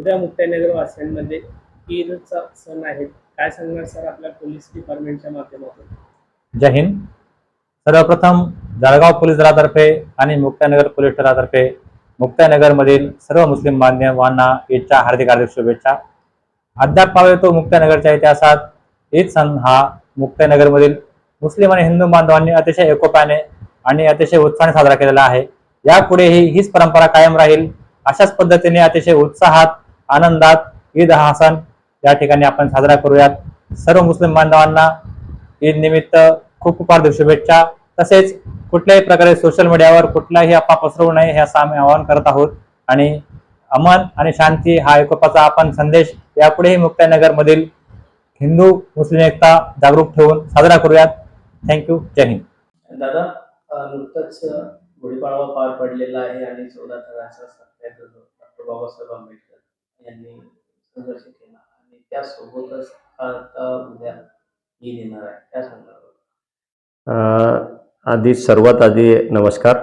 उद्या मुक्ताईनगर वासियांमध्ये ईदचा सण आहे. काय सांगणार सर आपल्या पोलीस डिपार्टमेंटच्या माध्यमातून? जय हिंद. सर्वप्रथम जळगाव पोलीस दलातर्फे आणि मुक्ताईनगर पोलीस दलातर्फे मुक्ताईनगरमधील सर्व मुस्लिम बांधवांना ईदच्या हार्दिक हार्दिक शुभेच्छा. अद्याप पाहावे तो मुक्ताईनगरच्या इतिहासात ईद सण हा मुक्ताईनगरमधील मुस्लिम आणि हिंदू बांधवांनी अतिशय एकोप्याने आणि अतिशय उत्साहाने साजरा केलेला आहे. यापुढेही हीच परंपरा कायम राहील. अशाच पद्धतीने अतिशय उत्साहात आनंदात ईद हा सण या ठिकाणी आपण साजरा करूयात. सर्व मुस्लिम बांधवांना ईद निमित्त खूप खूप हार्दिक शुभेच्छा. तसेच कुठल्याही प्रकारे सोशल मीडियावर कुठलाही अफवा पसरवू नये हे असं आम्ही आवाहन करत आहोत. आणि अमन आणि शांती हा एकोपाचा आपण संदेश यापुढेही मुक्ताईनगर मधील हिंदू मुस्लिम एकता जागरूक ठेवून साजरा करूयात. थँक्यू. जय हिंद. दादा, नुकताच गुढीपाडवा पार पडलेला आहे आणि 14 तळाचा सत्याग्रह डॉक्टर बाबासाहेब आंबेडकर यांनी संघर्ष केला आणि त्यासोबतच आता उद्या ईद येणार आहे. काय सांगणार? सर्वात आधी नमस्कार.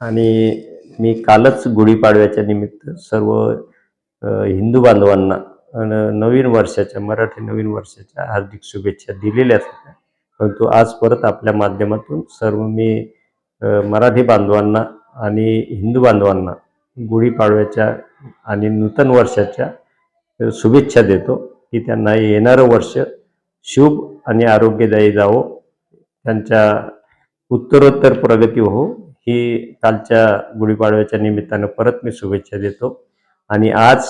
आणि मी कालच गुढीपाडव्याच्या निमित्त सर्व हिंदू बांधवांना नवीन वर्षाच्या मराठी नवीन वर्षाच्या हार्दिक शुभेच्छा दिलेल्याच होत्या. परंतु आज परत आपल्या माध्यमातून सर्व मी मराठी बांधवांना आणि हिंदू बांधवांना गुढीपाडव्याच्या आणि नूतन वर्षाच्या शुभेच्छा देतो की त्यांना येणारं वर्ष शुभ आणि आरोग्यदायी जावं, त्यांच्या उत्तरोत्तर प्रगती हो, ही कालच्या गुढीपाडव्याच्या निमित्तानं परत मी शुभेच्छा देतो. आणि आज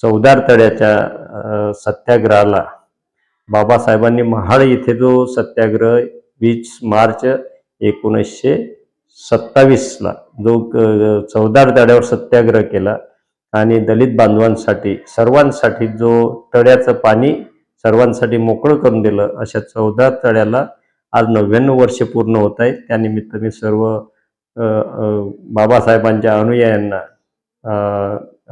चौदार तळ्याच्या सत्याग्रहाला बाबासाहेबांनी महाड येथे जो सत्याग्रह 20 मार्च 1927ला जो चौदार तळ्यावर सत्याग्रह केला आणि दलित बांधवांसाठी सर्वांसाठी जो तळ्याचं पाणी सर्वांसाठी मोकळं करून दिलं, अशा चौदार तळ्याला आज 99 वर्ष पूर्ण होत आहेत. त्यानिमित्त मी सर्व बाबासाहेबांच्या अनुयायांना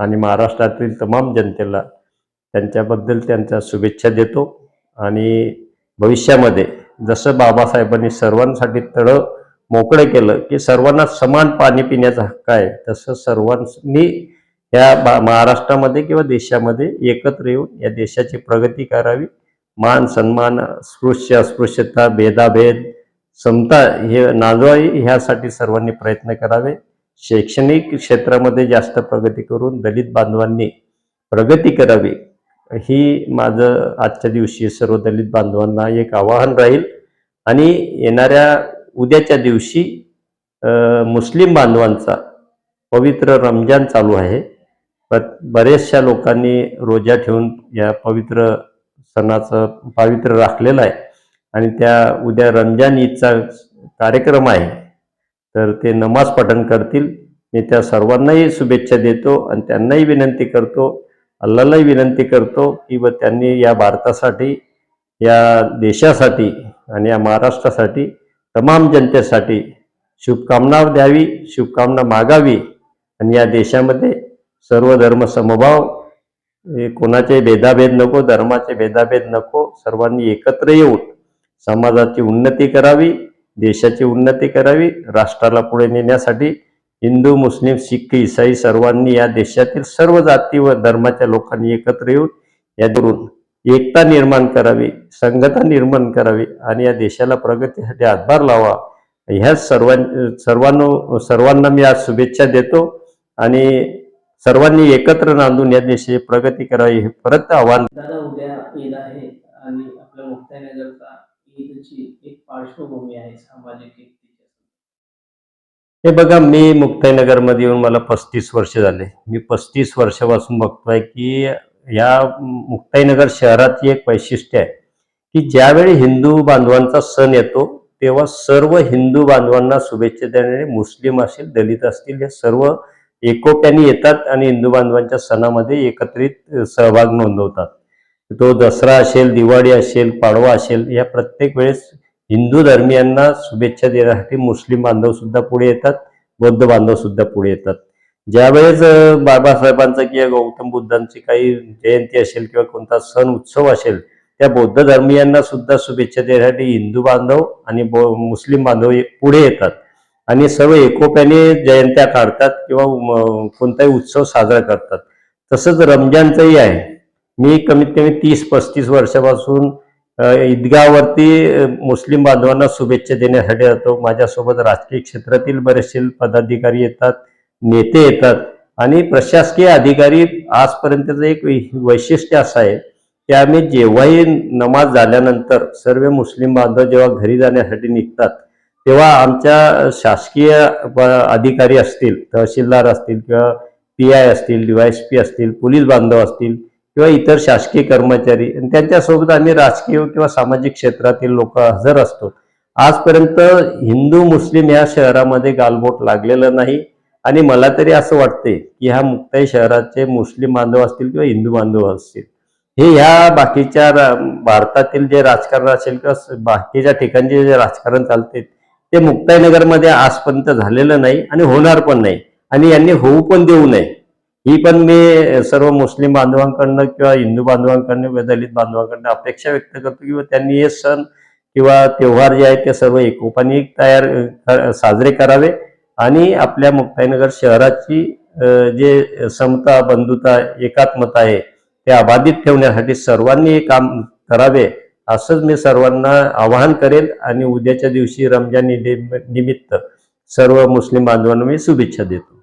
आणि महाराष्ट्रातील तमाम जनतेला त्यांच्याबद्दल त्यांच्या शुभेच्छा देतो. आणि भविष्यामध्ये जसं बाबासाहेबांनी सर्वांसाठी तळं मोकळं केलं की सर्वांना समान पाणी पिण्याचा हक्क आहे, तसं सर्वांनी या महाराष्ट्रामध्ये किंवा देशामध्ये एकत्र येऊन या देशाची प्रगती करावी. मान सन्मान, स्पृश्य अस्पृश्यता, भेदाभेद, समता हे नाजवावी, ह्यासाठी सर्वांनी प्रयत्न करावे. शैक्षणिक क्षेत्रामध्ये जास्त प्रगती करून दलित बांधवांनी प्रगती करावी, ही माझं आजच्या दिवशी सर्व दलित बांधवांना एक आवाहन राहील. आणि येणाऱ्या उद्याच्या दिवशी मुस्लिम बांधवांचा पवित्र रमजान चालू आहे. बरेचशा लोकांनी रोजा ठेवून या पवित्र सणाचं पावित्र्य राखलेलं आहे. आणि त्या उद्या रमजान ईदचा कार्यक्रम आहे, तर ते नमाज पठण करतील. मी त्या सर्वांनाही शुभेच्छा देतो आणि त्यांनाही विनंती करतो, अल्लालाही विनंती करतो की त्यांनी या भारतासाठी, या देशासाठी आणि या महाराष्ट्रासाठी, तमाम जनतेसाठी शुभकामना द्यावी, शुभकामना मागावी. आणि या देशामध्ये सर्व धर्म समभाव, कोणाचे भेदाभेद नको, धर्माचे भेदाभेद नको, सर्वांनी एकत्र येऊन समाजाची उन्नती करावी, देशाची उन्नती करावी. राष्ट्राला पुढे नेण्यासाठी हिंदू, मुस्लिम, शीख, ईसाई सर्वांनी, या देशातील सर्व जाती व धर्माच्या लोकांनी एकत्र येऊन यातून एकता निर्माण करावी, संघटना निर्माण करावी आणि या देशाला प्रगतीसाठी हातभार लावा. ह्या सर्वांना मी आज शुभेच्छा देतो. आणि सर्वांनी एकत्र नांदून या देशाची प्रगती करावी, हे परत आव्हान. दादा, उद्या ईद आहे आणि आपल्या मुक्ताईनगरचा ईदची एक पार्श्वभूमी आहे सामाजिक एकतेची. हे बघा, मी मुक्ताईनगरमध्ये येऊन मला 35 वर्ष झाले. मी 35 वर्षापासून बघतोय की या मुक्ताईनगर शहराची एक वैशिष्ट्य आहे की ज्यावेळी हिंदू बांधवांचा सण येतो तेव्हा सर्व हिंदू बांधवांना शुभेच्छा देणारे, मुस्लिम असतील, दलित असतील, हे सर्व एकोप्याने येतात आणि हिंदू बांधवांच्या सणामध्ये एकत्रित सहभाग नोंदवतात. तो दसरा असेल, दिवाळी असेल, पाडवा असेल, या प्रत्येक वेळेस हिंदू धर्मियांना शुभेच्छा देण्यासाठी मुस्लिम बांधव सुद्धा पुढे येतात, बौद्ध बांधव सुद्धा पुढे येतात. ज्यावेळेस बाबासाहेबांचं किंवा गौतम बुद्धांची काही जयंती असेल किंवा कोणता सण उत्सव असेल, त्या बौद्ध धर्मियांना सुद्धा शुभेच्छा देण्यासाठी हिंदू बांधव आणि मुस्लिम बांधव पुढे येतात. आणि सर्व एकोप्याने जयंत्या काढतात किंवा कोणताही उत्सव साजरा करतात. तसंच रमजानचंही आहे. मी कमीत कमी 30-35 वर्षापासून ईदगाहवरती मुस्लिम बांधवांना शुभेच्छा देण्यासाठी जातो. माझ्यासोबत राजकीय क्षेत्रातील बरेचसे पदाधिकारी येतात, नेते येतात आणि प्रशासकीय अधिकारी. आजपर्यंतचं एक वैशिष्ट्य असं आहे की आम्ही जेव्हाही नमाज झाल्यानंतर सर्व मुस्लिम बांधव जेव्हा घरी जाण्यासाठी निघतात तेव्हा आमच्या शासकीय अधिकारी असतील, तहसीलदार असतील किंवा PI असतील, DYSP असतील, पोलीस बांधव असतील किंवा इतर शासकीय कर्मचारी आणि त्यांच्यासोबत आम्ही राजकीय किंवा सामाजिक क्षेत्रातील लोक हजर असतो. आजपर्यंत हिंदू मुस्लिम या शहरामध्ये गालबोट लागलेलं नाही आणि मला तरी असं वाटते की ह्या मुक्ताई शहराचे मुस्लिम बांधव असतील किंवा हिंदू बांधव असतील हे ह्या बाकीच्या भारतातील जे राजकारण असेल किंवा बाकीच्या ठिकाणचे जे राजकारण चालते ते मुक्ताईनगरमध्ये आजपर्यंत झालेलं नाही आणि होणार पण नाही आणि यांनी होऊ पण देऊ नये. ही पण मी सर्व मुस्लिम बांधवांकडनं किंवा हिंदू बांधवांकडनं व दलित बांधवांकडनं अपेक्षा व्यक्त करतो की त्यांनी हे सण किंवा त्योहार जे आहेत ते सर्व एकोपाने साजरे करावे आणि आपल्या मुक्ताईनगर शहराची जे समता, बंधुता, एकात्मता आहे ते अबाधित ठेवण्यासाठी सर्वांनी काम करावे असंच मी सर्वांना आवाहन करेल. आणि उद्याच्या दिवशी रमजान निमित्त सर्व मुस्लिम बांधवांना मी शुभेच्छा देतो.